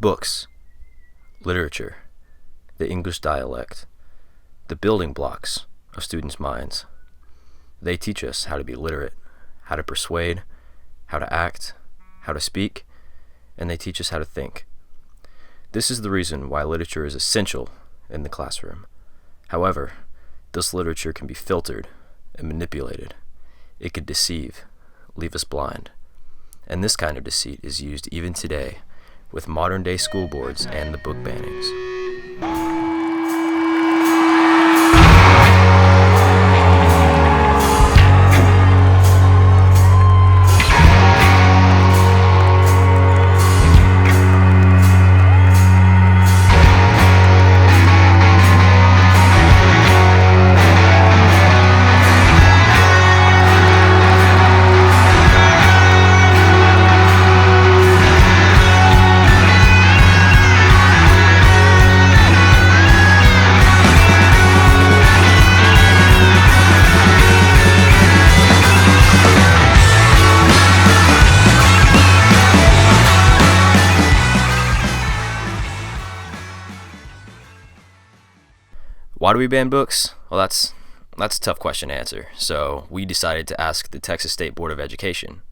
Books, literature, the English dialect, the building blocks of students' minds. They teach us how to be literate, how to persuade, how to act, how to speak, and they teach us how to think. This is the reason why literature is essential in the classroom. However, this literature can be filtered and manipulated. It could deceive, leave us blind. And this kind of deceit is used even today with modern-day school boards and the book bannings. Why do we ban books? Well, that's a tough question to answer. So we decided to ask the Texas State Board of Education.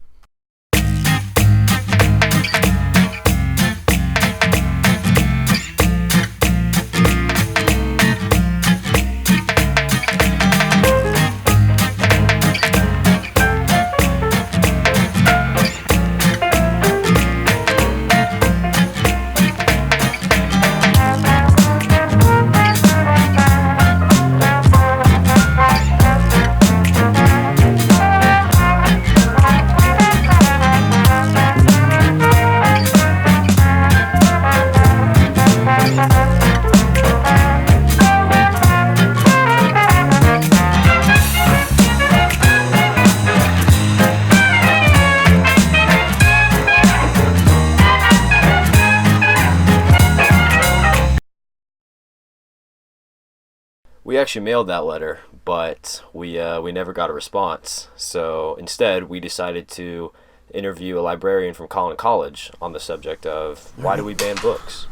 We actually mailed that letter, but we never got a response. So instead, we decided to interview a librarian from Collin College on the subject of why do we ban books?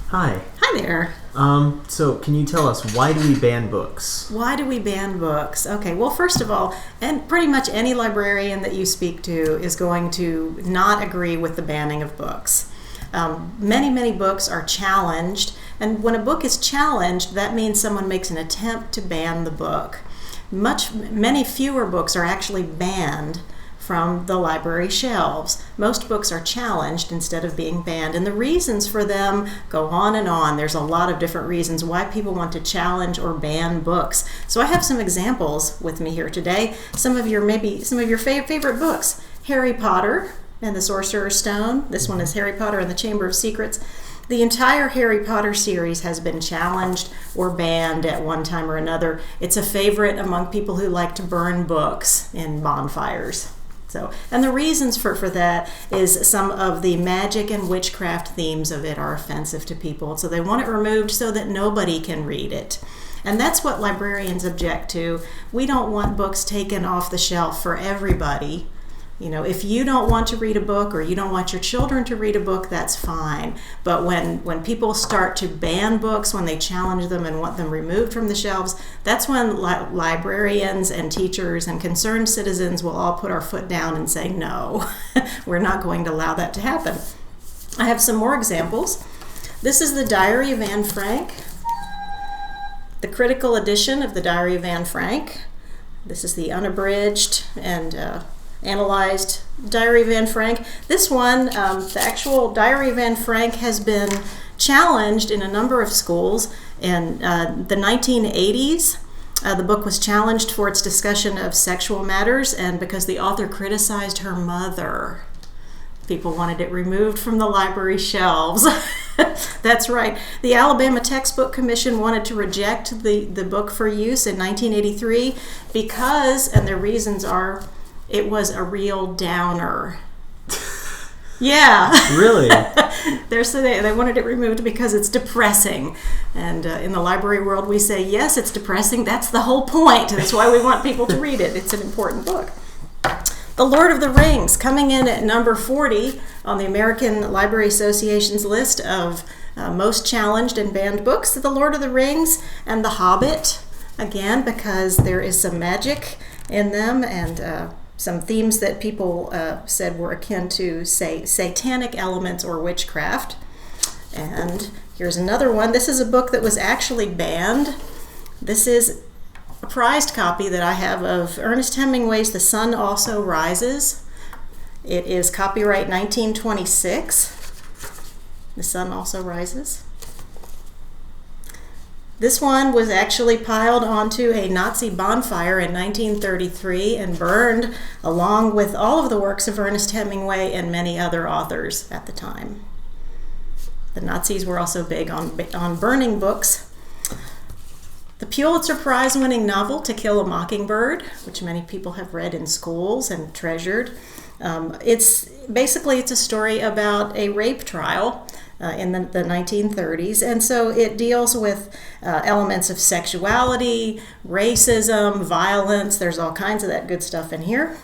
Hi. Hi there. So can you tell us, why do we ban books? Why do we ban books? Okay, well, first of all, and pretty much any librarian that you speak to is going to not agree with the banning of books. Many books are challenged, and when a book is challenged, that means someone makes an attempt to ban the book. Many fewer books are actually banned from the library shelves. Most books are challenged instead of being banned, and the reasons for them go on and on. There's a lot of different reasons why people want to challenge or ban books. So I have some examples with me here today. Some of your favorite books: Harry Potter and the Sorcerer's Stone. This one is Harry Potter and the Chamber of Secrets. The entire Harry Potter series has been challenged or banned at one time or another. It's a favorite among people who like to burn books in bonfires. And the reasons for that is some of the magic and witchcraft themes of it are offensive to people. So they want it removed so that nobody can read it. And that's what librarians object to. We don't want books taken off the shelf for everybody. You know, if you don't want to read a book or you don't want your children to read a book, that's fine. But when people start to ban books, when they challenge them and want them removed from the shelves, that's when librarians and teachers and concerned citizens will all put our foot down and say, no, we're not going to allow that to happen. I have some more examples. This is the Diary of Anne Frank, the critical edition of the Diary of Anne Frank. This is the unabridged and analyzed Diary of Anne Frank. This one, the actual Diary of Anne Frank, has been challenged in a number of schools. In the 1980s, the book was challenged for its discussion of sexual matters, and because the author criticized her mother, people wanted it removed from the library shelves. That's right. The Alabama Textbook Commission wanted to reject the book for use in 1983 because, and their reasons are, it was a real downer. Yeah. Really? They wanted it removed because it's depressing. And in the library world, we say, yes, it's depressing. That's the whole point. That's why we want people to read it. It's an important book. The Lord of the Rings, coming in at number 40 on the American Library Association's list of most challenged and banned books. The Lord of the Rings and The Hobbit, again, because there is some magic in them and some themes that people said were akin to, say, satanic elements or witchcraft. And here's another one. This is a book that was actually banned. This is a prized copy that I have of Ernest Hemingway's The Sun Also Rises. It is copyright 1926. The Sun Also Rises. This one was actually piled onto a Nazi bonfire in 1933 and burned along with all of the works of Ernest Hemingway and many other authors at the time. The Nazis were also big on burning books. The Pulitzer Prize-winning novel To Kill a Mockingbird, which many people have read in schools and treasured. It's a story about a rape trial in the 1930s, and so it deals with elements of sexuality, racism, violence. There's all kinds of that good stuff in here.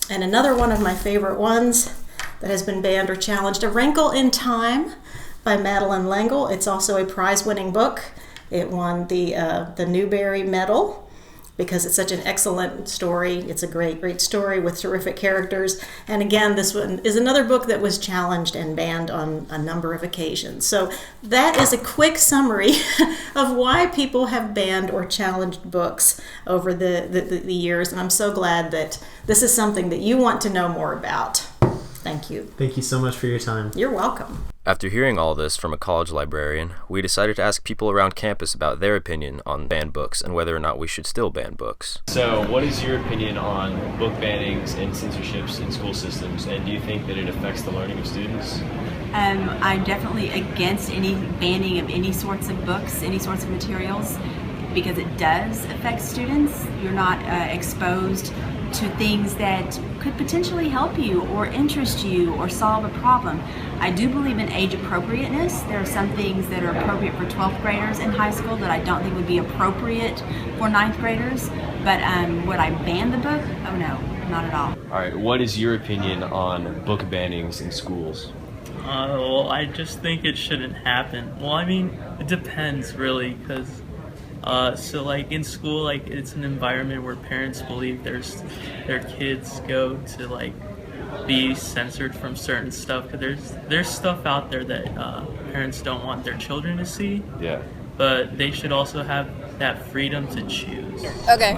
And another one of my favorite ones that has been banned or challenged, A Wrinkle in Time by Madeleine L'Engle. It's also a prize-winning book. It won the Newbery Medal because it's such an excellent story. It's a great story with terrific characters. And again, this one is another book that was challenged and banned on a number of occasions. So that is a quick summary of why people have banned or challenged books over the years. And I'm so glad that this is something that you want to know more about. Thank you. Thank you so much for your time. You're welcome. After hearing all this from a college librarian, we decided to ask people around campus about their opinion on banned books and whether or not we should still ban books. So, what is your opinion on book bannings and censorships in school systems, and do you think that it affects the learning of students? I'm definitely against any banning of any sorts of books, any sorts of materials, because it does affect students. You're not exposed to things that could potentially help you or interest you or solve a problem. I do believe in age appropriateness. There are some things that are appropriate for 12th graders in high school that I don't think would be appropriate for 9th graders. But would I ban the book? Oh no, not at all. All right, what is your opinion on book bannings in schools? Well, I just think it shouldn't happen. Well, I mean, it depends really, because so like in school, like it's an environment where parents believe their kids go to like be censored from certain stuff, because there's stuff out there that parents don't want their children to see. Yeah. But they should also have that freedom to choose. Okay.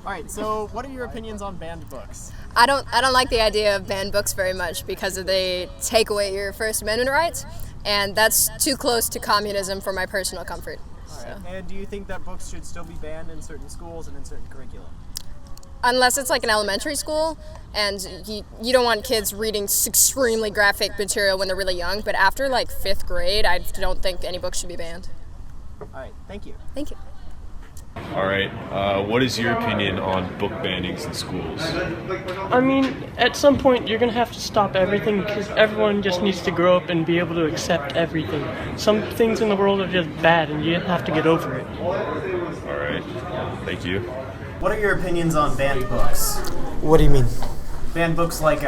All right. So, what are your opinions on banned books? I don't like the idea of banned books very much because they take away your First Amendment rights, and that's too close to communism for my personal comfort. All right. And do you think that books should still be banned in certain schools and in certain curriculum? Unless it's like an elementary school, and you don't want kids reading extremely graphic material when they're really young. But after like 5th grade, I don't think any books should be banned. All right. Thank you. Thank you. All right, what is your opinion on book bannings in schools? I mean, at some point you're going to have to stop everything because everyone just needs to grow up and be able to accept everything. Some things in the world are just bad and you have to get over it. All right, thank you. What are your opinions on banned books? What do you mean? Banned books like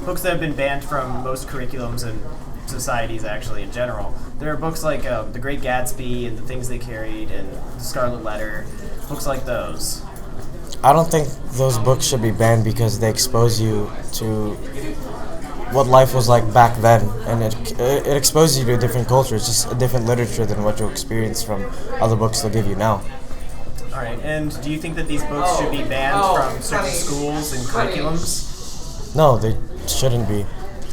books that have been banned from most curriculums and societies actually in general. There are books like The Great Gatsby and The Things They Carried and The Scarlet Letter, books like those. I don't think those books should be banned because they expose you to what life was like back then, and it exposes you to a different culture. It's just a different literature than what you experience from other books they'll give you now. All right, and do you think that these books should be banned from certain schools and curriculums? No, they shouldn't be.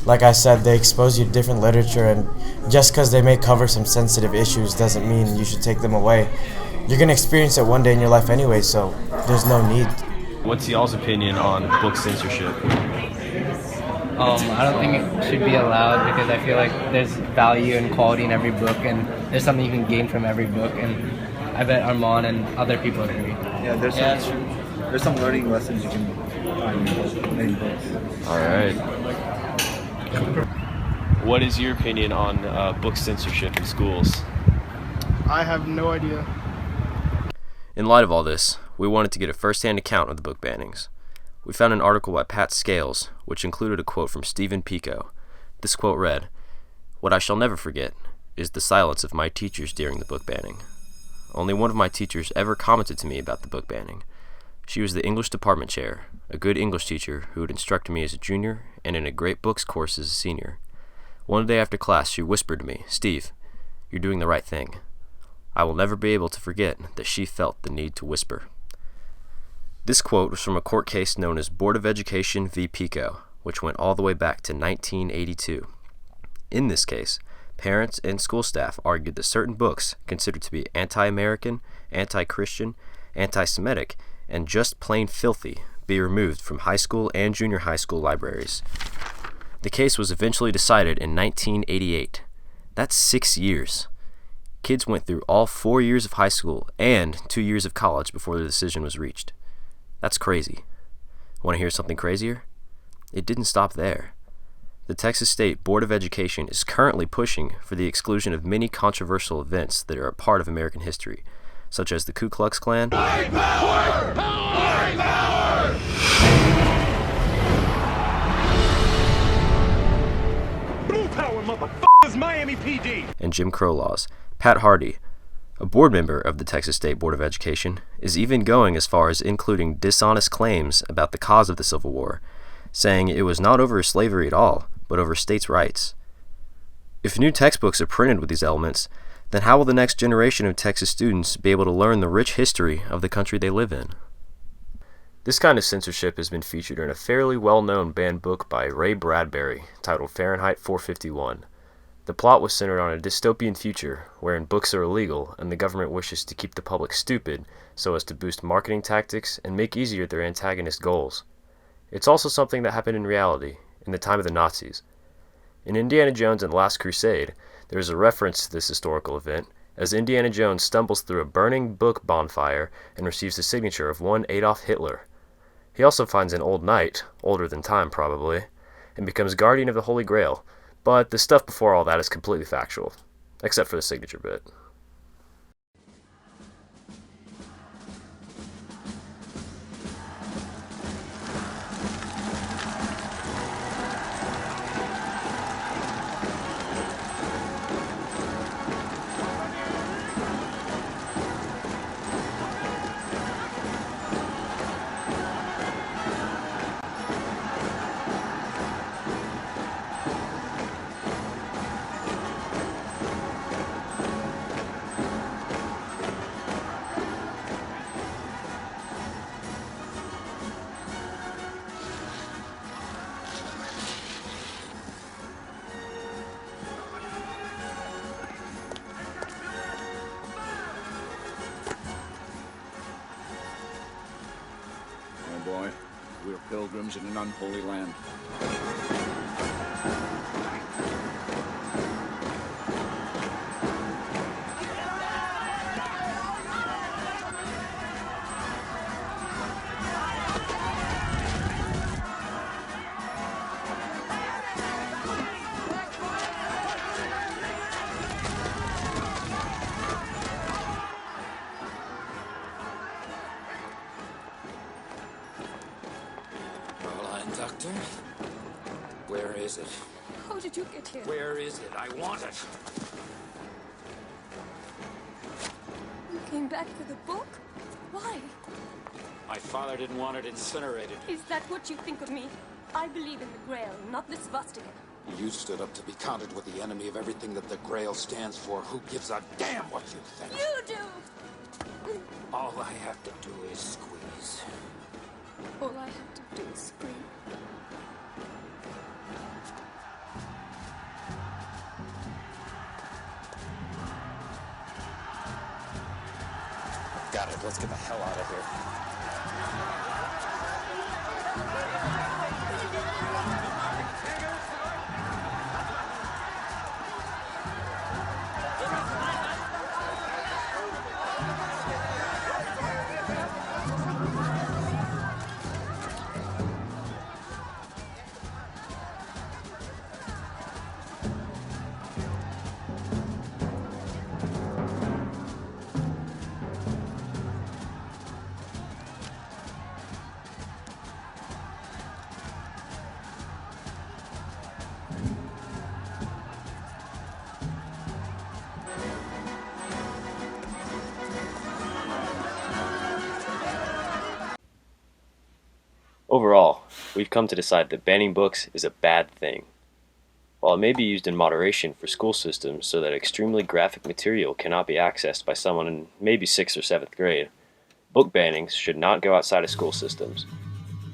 Like I said, they expose you to different literature, and just because they may cover some sensitive issues doesn't mean you should take them away. You're going to experience it one day in your life anyway, so there's no need. What's y'all's opinion on book censorship? I don't think it should be allowed because I feel like there's value and quality in every book, and there's something you can gain from every book, and I bet Armand and other people agree. Yeah, there's some learning lessons you can find in books. All right. What is your opinion on book censorship in schools? I have no idea. In light of all this, we wanted to get a first-hand account of the book bannings. we found an article by Pat Scales, which included a quote from Stephen Pico. This quote read, "What I shall never forget is the silence of my teachers during the book banning. Only one of my teachers ever commented to me about the book banning. She was the English department chair, a good English teacher who had instructed me as a junior and in a great books course as a senior. One day after class, she whispered to me, 'Steve, you're doing the right thing.' I will never be able to forget that she felt the need to whisper." This quote was from a court case known as Board of Education v. Pico, which went all the way back to 1982. In this case, parents and school staff argued that certain books considered to be anti-American, anti-Christian, anti-Semitic, and just plain filthy be removed from high school and junior high school libraries. The case was eventually decided in 1988. That's 6 years. Kids went through all 4 years of high school and 2 years of college before the decision was reached. That's crazy. Want to hear something crazier? It didn't stop there. The Texas State Board of Education is currently pushing for the exclusion of many controversial events that are a part of American history, such as the Ku Klux Klan, White power! White power! Blue power, motherfuckers, Miami PD! and Jim Crow laws. Pat Hardy, a board member of the Texas State Board of Education, is even going as far as including dishonest claims about the cause of the Civil War, saying it was not over slavery at all, but over states' rights. If new textbooks are printed with these elements, then how will the next generation of Texas students be able to learn the rich history of the country they live in? This kind of censorship has been featured in a fairly well-known banned book by Ray Bradbury titled Fahrenheit 451. The plot was centered on a dystopian future wherein books are illegal and the government wishes to keep the public stupid so as to boost marketing tactics and make easier their antagonist goals. It's also something that happened in reality, in the time of the Nazis. In Indiana Jones and the Last Crusade, there is a reference to this historical event, as Indiana Jones stumbles through a burning book bonfire and receives the signature of one Adolf Hitler. He also finds an old knight, older than time probably, and becomes guardian of the Holy Grail, but the stuff before all that is completely factual, except for the signature bit. Boy, we're pilgrims in an unholy land. Doctor? Where is it? How did you get here? Where is it? I want it! You came back for the book? Why? My father didn't want it incinerated. Is that what you think of me? I believe in the Grail, not the swastika. You stood up to be counted with the enemy of everything that the Grail stands for. Who gives a damn what you think? You do! All I have to do is squeeze. All I have to do is scream. Got it. Let's get the hell out of here. Overall, we've come to decide that banning books is a bad thing. While it may be used in moderation for school systems so that extremely graphic material cannot be accessed by someone in maybe 6th or 7th grade, book bannings should not go outside of school systems.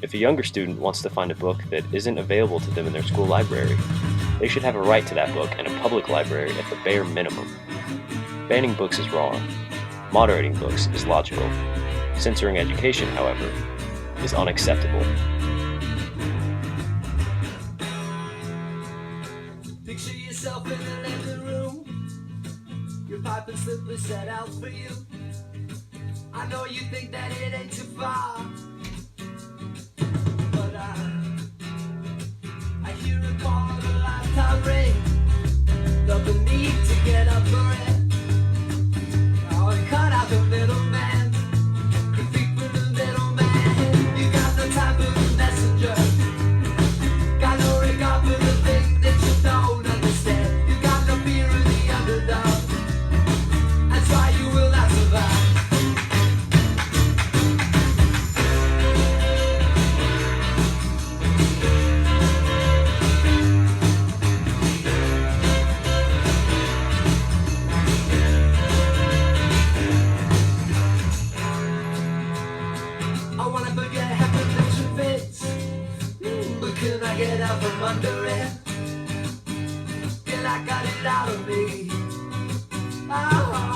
If a younger student wants to find a book that isn't available to them in their school library, they should have a right to that book in a public library at the bare minimum. Banning books is wrong. Moderating books is logical. Censoring education, however, is unacceptable. Picture yourself in the living room, your pipe and slipper set out for you. I know you think that it ain't too far, but I hear a call of a lifetime ring. Felt the need to get up for it. Oh, cut out the middleman, compete with the middleman. You got no time for the messenger, got no regard for the thing that you don't understand. You got no fear of the underdog, that's why you will not survive. I wanna forget half the picture fits, but can I get out from under it? Till I got it out of me. Oh.